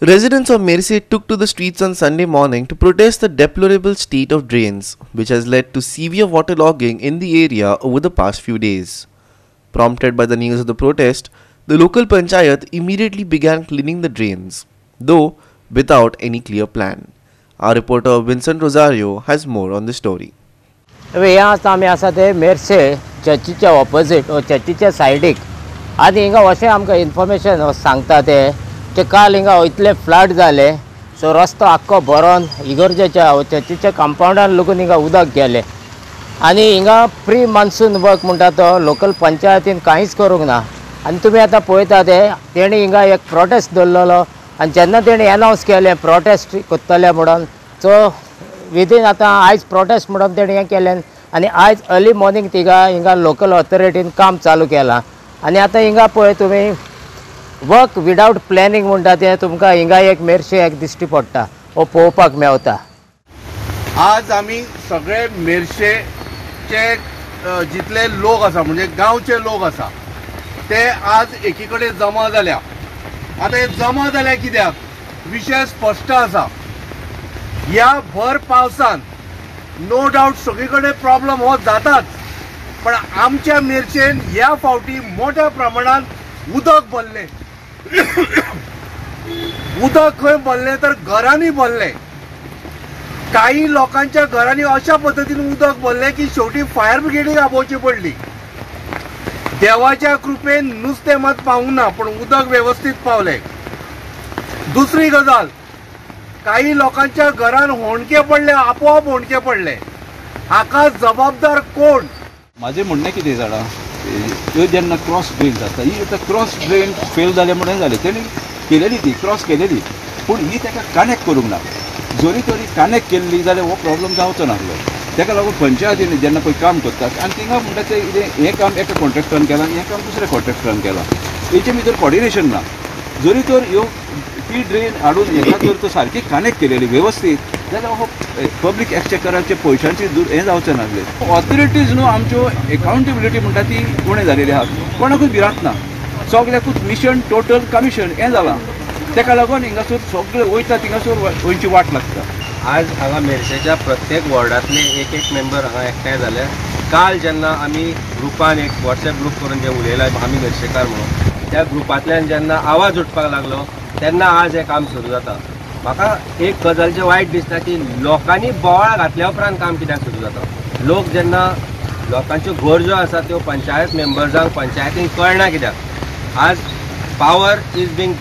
Residents of Mersey took to the streets on Sunday morning to protest the deplorable state of drains, which has led to severe waterlogging in the area over the past few days. Prompted by the news of the protest, the local panchayat immediately began cleaning the drains, though without any clear plan. Our reporter Vincent Rosario has more on the story. आमी आसा ते Merces चर्चीच्या opposite व चर्चीच्या सायडीक आनी हिंगा अशें आमकां information सांगता ते की काल हिंगा इतले फ्लड जाले सो रस्तो आख्खो भरोन इगर्जेच्या चर्चीच्या कंपाउंडान लागून हिंगा उदक गेले आनी हिंगा प्री मान्सून वर्क म्हणटा तो लोकल पंचायतीन कांयच करूंक ना आनी तुमी आतां पळयता ते तेणी हिंगा एक प्रोटेस्ट दवरलेलो आनी जेन्ना तेणी अनाउन्स केलें प्रोटेस्ट करतले म्हणून सो विदीन आतां आयज प्रोटेस्ट म्हणून तेणी हें केलें आनी आयज अर्ली मॉर्निंग तिगा हिंगा लोकल ऑथॉरिटीन काम चालू केलां आनी आतां हिंगा पळय तुमी वर्क विदाउट प्लॅनिंग म्हणटा तें तुमकां हिंगा एक मेर्शे एक दिश्टी पडटा वो पळोवपाक मेवता. आज आमी सगळे मेर्शेचे जितले लोक आसा म्हणजे गांवचे लोक आसा ते आज एकी कडेन जमा जाल्या. आतां हे जमा जाल्या कित्याक विशय स्पश्ट आसा. ह्या भर पावसान नो डाउट सगळे कडेन प्रॉब्लेम हो जाताच पण आमच्या मेर्शेन ह्या फावटी मोठ्या प्रमाणात उदक भरलें. उदक खंय भरलें तर घरांनी भरलें. काही लोकांच्या घरांनी अशा पद्दतीन उदक भरलें की शेवटी फायर ब्रिगेडीक आपोवची पडली. देवाच्या कृपेन नुस्तें मात पावूंक ना पण उदक वेवस्थीत पावलें. दुसरी गजाल काही लोकांच्या घरान होणके पडले आपोआप होणके पडले. हाका जबाबदार कोण? माझे म्हणणें कितें जाणा ह्यो जेन्ना क्रॉस ड्रेन जाता ही आतां क्रॉस ड्रेन फेल जाले म्हणून जालें तेणी केलेली ती क्रॉस केलेली पूण ही ताका कनेक्ट करूंक ना. जरी तरी कनेक्ट केल्ली जाल्यार हो प्रॉब्लम जावचो नासलो. ताका लागून पंचायतीन जेन्ना पळय काम करतात आनी थिंगा म्हणटा ते हें काम एका कॉन्ट्रॅक्टरान केलां हें काम दुसऱ्या कॉन्ट्रॅक्टरान केलां हेचे भितर कोऑर्डिनेशन ना. जरी तर ह्यो ती ड्रेन हाडून हेका जर तर सारकी कनेक्ट केलेली वेवस्थीत जाल्यार हो पब्लीक एक्सचेकराचे पयशांची हें जावचें नासलें. ऑथॉरिटीज न्हू आमच्यो एकावंटेबिलिटी म्हणटा ती उणें जालेली आहा. कोणाकूच भिरांत ना. सगळ्याकूच मिशन टोटल कमिशन हें जालां. ताका लागून हिंगासर सगळे वयता थिंगासर वयची वाट लागता. आज हांगा मेर्शेच्या प्रत्येक वॉर्डांतले एक एक मेंबर हांगा एकठांय जाले. काल जेन्ना आमी ग्रुपान एक वॉट्सॅप ग्रुप करून जे उलयला आमी मेर्शेकार म्हणून त्या ग्रुपांतल्यान जेन्ना आवाज उठपाक लागलो तेन्ना आज हें काम सुरू जाता. म्हाका एक गजालचें वायट दिसता की लोकांनी बोवाळ घातल्या उपरांत काम कित्याक सुरू जाता. लोक जेन्ना लोकांच्यो गरजो आसा त्यो पंचायत मेंबर्सांक पंचायतीन कळना कित्याक आज power is being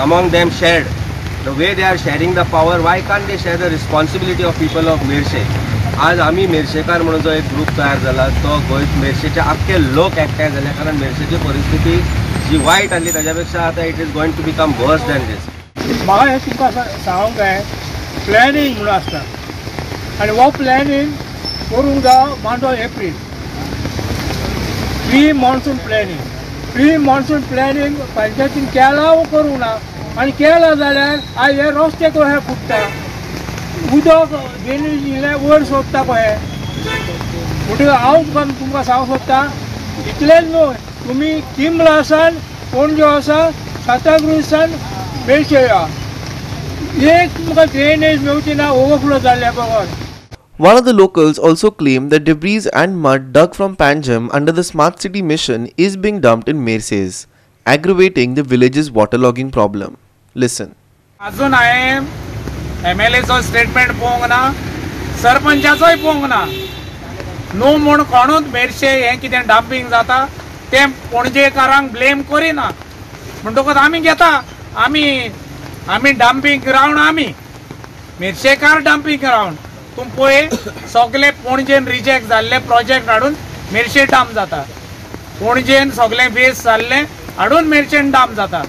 among them shared. The way they are sharing the power, why can't they share the responsibility of people of Merces? आज आम्ही मेर्शेकार म्हणून जो एक ग्रुप तयार झाला तो गोंय मेर्शेचे अख्खे लोक एकठांय झाले कारण मेर्शेची परिस्थिती जी वायट आली त्याच्यापेक्षा आता it is going to become worse than this. म्हाका हें तुमकां सांगूंक जाय प्लॅनिंग म्हणून आसता आनी हो प्लॅनिंग करूंक जाय मांडो एप्रील. प्री मॉन्सून प्लॅनिंग पंचायतीन केला वो करूंक ना आनी केला जाल्यार आयज हे रस्ते कशे फुटता उदक ड्रेनेज इल्लें वयर सोदता पळय. म्हणटकीर हांव तुमकां सांगूंक सोदता इतलेंच न्हू तुमी किमला आसान पणजे आसा साताक्रुसान मेर्शे या एक तुमकां ड्रेनेज मेळची ना ओवरफ्लो जाल्ल्या बगर. One of the locals also claimed that debris and mud dug from Panjim under the Smart City mission is being dumped in Mersey, aggravating the village's waterlogging problem. Listen. अजून हांवें MLAचो statement पळोवंक ना सरपंचाचोय पळोवंक ना. न्हू म्हूण कोणूच मेर्शे हें कितें डंपिंग जाता तें पणजेकारांक ब्लेम करिना. म्हणटकूच आमी घेता आमी डंपिंग ग्रावंड आमी मेर्शेकार डंपिंग ग्रावंड. तुम पळय सगळे पणजेन रिजेक्ट जाल्ले प्रोजेक्ट हाडून मेर्शे डाम जाता. पणजेन सगळें वेस्ट जाल्लें हाडून मेर्शेन डाम जाता.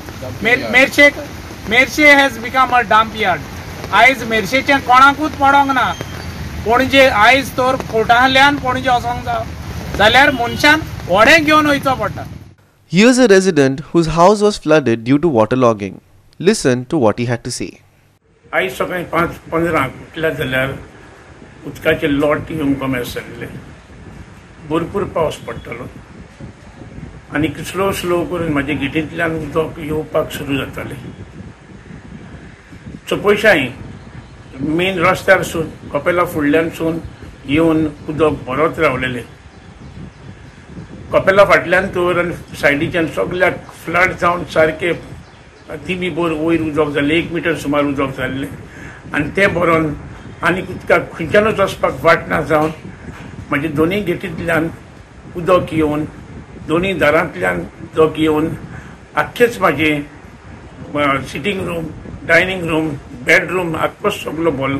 Merces has become a dump yard. आयज मेर्शेचें कोणाकूच पडोंक ना. पणजे आयज तर कोर्टांतल्यान पणजे वचोंक जाल्यार मनशान व्हडें घेवन वयचो पडटा. Here's a resident whose house was flooded due to waterlogging. Listen to what he had to say. आयज सकाळीं 5:15 उठल्या जाल्यार उदकाचे लॉट येवंक मेळसले. भरपूर पावस पडटलो आनी स्लो करून म्हाजे गिटींतल्यान उदक येवपाक सुरू जातालें. चोपयशांय मेन रस्त्यारसून कपेला फुडल्यानसून येवन उदक भरत रावलेलें. कपेला फाटल्यान तर आनी सायडीच्यान सगळ्याक फ्लड जावन सारके तिबी बोर वयर उदक जाल्लें, 1 मीटर सुमार उदक जाल्लें आनी तें भरोन आनी उदकाक खंयच्यानूच वचपाक वाट ना जावन म्हाजे दोनूय गेटींतल्यान उदक येवन, दोनूय दारांतल्यान उदक येवन आख्खेच म्हाजे sitting room, dining room, bedroom आख्खो सगळो भरलो.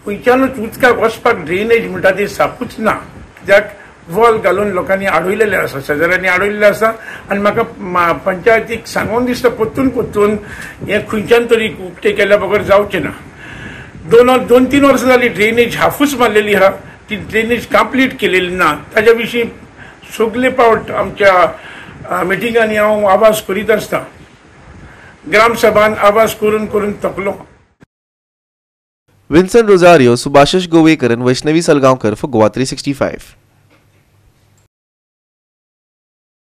खंयच्यानूच उदकाक वचपाक ड्रेनेज म्हणटा ती सापूच ना, कित्याक वॉल घालून लोकांनी आडयलेले आसा, शेजाऱ्यांनी आडयलेले आसा. आनी म्हाका पंचायतीक सांगून दिसता पोत्तून हें खंयच्यान तरी उक्तें केल्या बगर जावचें ना. 2-3 वर्सां जालीं ड्रेनेज हाफूच मारलेली आहा, ती ड्रेनेज कंप्लीट केलेली ना. ताच्या विशीं सगळे पावट आमच्या मिटिंगांनी हांव आवाज करीत आसता. ग्रामसभान आवाज करून करून थकलो. Vinson Rosario, Subhashish Govekar and Vaishnavi Salgaonkar for Goa 365.